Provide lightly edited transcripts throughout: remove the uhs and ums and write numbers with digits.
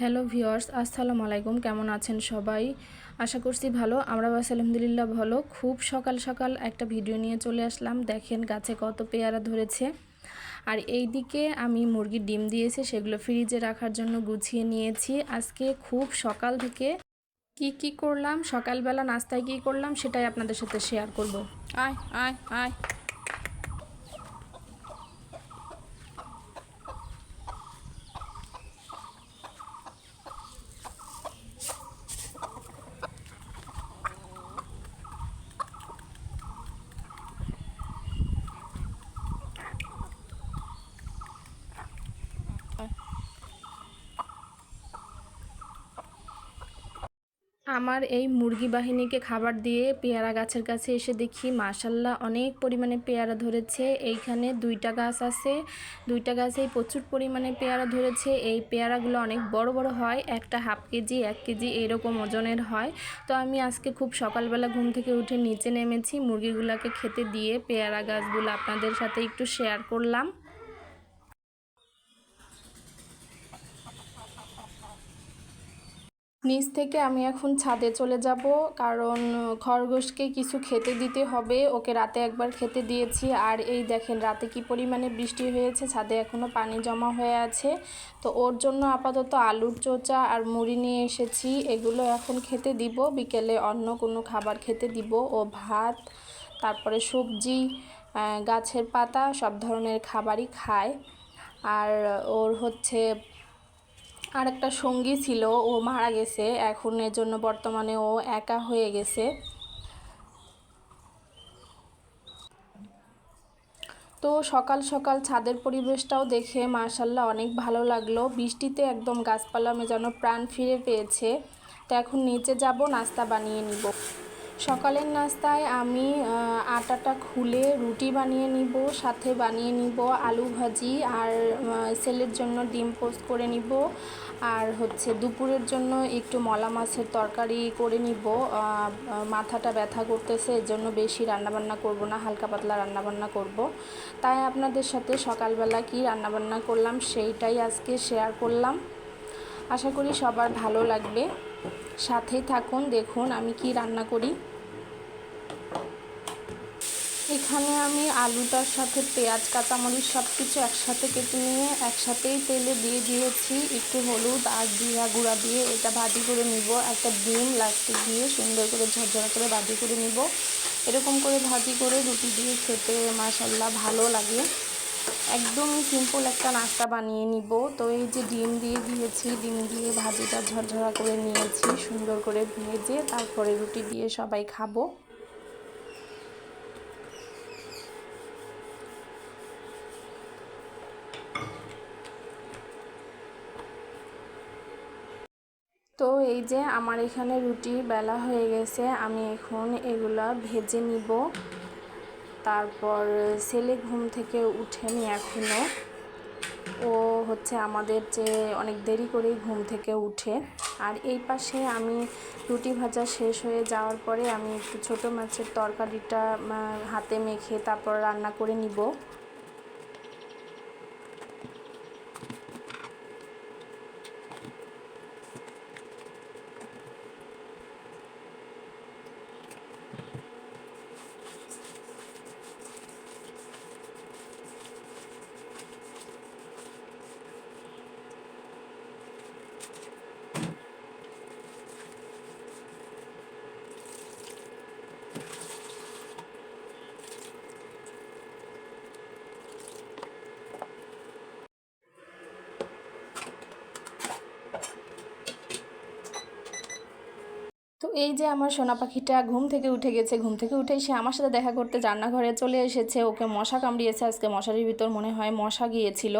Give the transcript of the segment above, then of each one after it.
Hello viewers, আসসালামু আলাইকুম। কেমন আছেন সবাই? আশা করছি ভালো। আমরা বাস আলহামদুলিল্লাহ ভালো। খুব সকাল সকাল একটা ভিডিও নিয়ে চলে আসলাম। দেখেন গাছে কত পেয়ারা ধরেছে। আর এই দিকে আমি মুরগির ডিম দিয়েছি, সেগুলো ফ্রিজে রাখার জন্য গুছিয়ে নিয়েছি। আজকে খুব সকাল থেকে কি করলাম, সকালবেলা নাস্তায় কি করলাম সেটাই আপনাদের সাথে শেয়ার করব। আয় আয় আয়। আমার এই মুরগি বাহিনীকে খাবার দিয়ে পেয়ারা গাছের কাছে এসে দেখি মাশাল্লাহ অনেক পরিমাণে পেয়ারা ধরেছে। এইখানে 2টা গাছ আছে, 2টা গাছেই প্রচুর পরিমাণে পেয়ারা ধরেছে। এই পেয়ারাগুলো অনেক বড় বড় হয়, একটা হাফ কেজি 1 কেজি এরকম ওজনের হয়। তো আমি আজকে খুব সকালবেলা ঘুম থেকে উঠে নিচে নেমেছি, মুরগিগুলোকে খেতে দিয়ে পেয়ারা গাছগুলো আপনাদের সাথে একটু শেয়ার করলাম। নিচ থেকে আমি এখন ছাদে চলে যাব, কারণ খরগোশকে কিছু খেতে দিতে হবে। ওকে রাতে একবার খেতে দিয়েছি। আর এই দেখেন রাতে কি পরিমাণে বৃষ্টি হয়েছে, ছাদে এখনও পানি জমা হয়ে আছে। তো ওর জন্য আপাতত আলুর চোচা আর মুড়ি নিয়ে এসেছি, এগুলো এখন খেতে দিব। বিকেলে অন্য কোনো খাবার খেতে দিব। ও ভাত, তারপরে সবজি, গাছের পাতা সব ধরনের খাবারই খায়। আর ওর হচ্ছে আর একটা সঙ্গী ছিল, ও মারা গেছে। এখন এর জন্য বর্তমানে ও একা হয়ে গেছে। তো সকাল সকাল ছাদের পরিবেশটাও দেখে মাশাল্লাহ অনেক ভালো লাগলো। বৃষ্টিতে একদম গাছপালা যেন প্রাণ ফিরে পেয়েছে। তো এখন নিচে যাব, নাস্তা বানিয়ে নিব। সকালের নাস্তায় আমি আটাটা খুলে রুটি বানিয়ে নিব, সাথে বানিয়ে নিব আলু ভাজি, আর ছেলের জন্য ডিম পোস্ট করে নিব। আর হচ্ছে দুপুরের জন্য একটু মলা মাছের তরকারি করে নিব। মাথাটা ব্যথা করতেছে, এর জন্য বেশি রান্নাবান্না করব না, হালকা পাতলা রান্নাবান্না করব। তাই আপনাদের সাথে সকালবেলা কি রান্নাবান্না করলাম সেইটাই আজকে শেয়ার করলাম। আশা করি সবার ভালো লাগবে। সাথেই থাকুন, দেখুন আমি কি রান্না করি। এখানে আমি আলুটার সাথে পেঁয়াজ কাঁচামরিচ সব কিছু একসাথে কেটে নিয়ে একসাথেই তেলে দিয়ে দিয়েছি। একটু হলুদ আর জিরা গুঁড়া দিয়ে এটা ভাজি করে নিব। একটা ডিম লাস্টে দিয়ে সুন্দর করে ঝরঝরা করে ভাজি করে নিব। এরকম করে ভাজি করে রুটি দিয়ে খেতে মাশাল্লাহ ভালো লাগে। একদম সিম্পল একটা নাস্তা বানিয়ে নিব। তো এই যে ডিম দিয়ে দিয়েছি, ডিম দিয়ে ভাজিটা ঝরঝরা করে নিয়েছি, সুন্দর করে ভেজে তারপরে রুটি দিয়ে সবাই খাবো। তো এই যে আমার এখানে রুটি বেলা হয়ে গেছে, আমি এখন এগুলা ভেজে নিব। তারপর ছেলে ঘুম থেকে উঠেনি এখনও। ও হচ্ছে আমাদের যে অনেক দেরি করেই ঘুম থেকে উঠে। আর এই পাশে আমি রুটি ভাজা শেষ হয়ে যাওয়ার পরে আমি একটু ছোটো মাছের তরকারিটা হাতে মেখে তারপর রান্না করে নিব। তো এই যে আমার সোনা পাখিটা ঘুম থেকে উঠে গেছে। ঘুম থেকে উঠেই সে আমার সাথে দেখা করতে রান্নাঘরে চলে এসেছে। ওকে মশা কামড়িয়েছে আজকে, মশারির ভিতর মনে হয় মশা গিয়েছিল।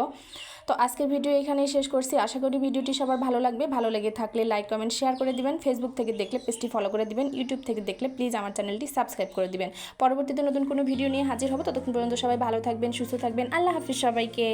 তো আজকের ভিডিও এখানেই শেষ করছি। আশা করি ভিডিওটি সবার ভালো লাগবে। ভালো লেগে থাকলে লাইক কমেন্ট শেয়ার করে দিবেন। ফেসবুক থেকে দেখলে পেজটি ফলো করে দিবেন। ইউটিউব থেকে দেখলে প্লিজ আমার চ্যানেলটি সাবস্ক্রাইব করে দিবেন। পরবর্তীতে নতুন কোনো ভিডিও নিয়ে হাজির হব। ততক্ষণ পর্যন্ত সবাই ভালো থাকবেন, সুস্থ থাকবেন। আল্লাহ হাফিজ সবাইকে।